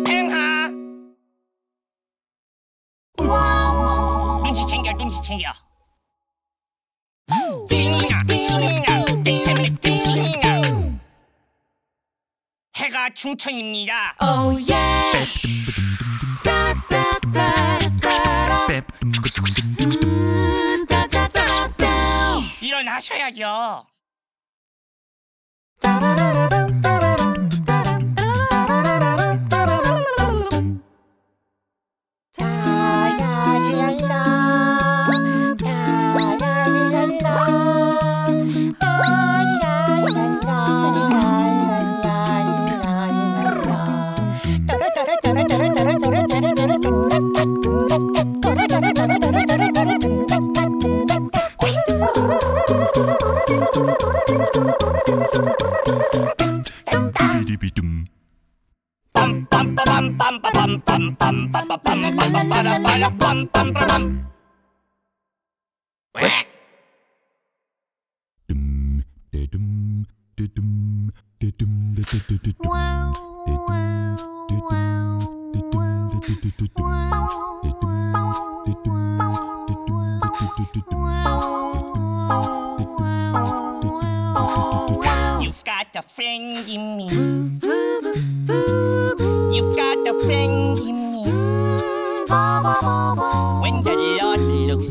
팽하. 눈치 챙겨, 눈치 챙겨. 신이나, 신이나, 내 때문에 된 신이나. 해가 충천입니다. Oh yeah. 일어나셔야죠. You've got a friend in me. You've got a friend in me. When the Lord looks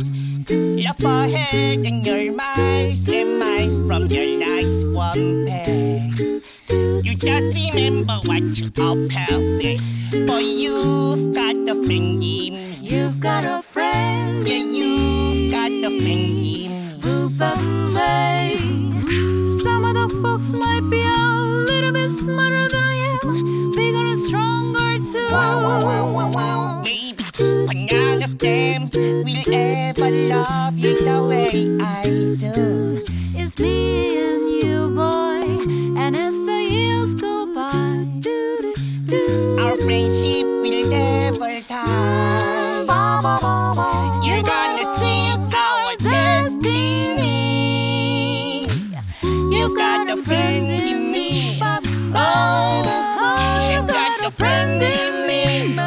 up ahead and you're miles and miles from your life's one peg, you just remember what your old pals say. For you've got a friend in me. You've got a friend. Yeah, you've got a friend in me. Some of the folks might be a little bit smarter than I am, bigger and stronger too. Maybe, but none of them will ever love you the way I do. It's me and you, boy, and as the years go by, Our friendship will never die. You're gonna see it's our destiny. You've got a friend in me. Oh, you've got a friend in me.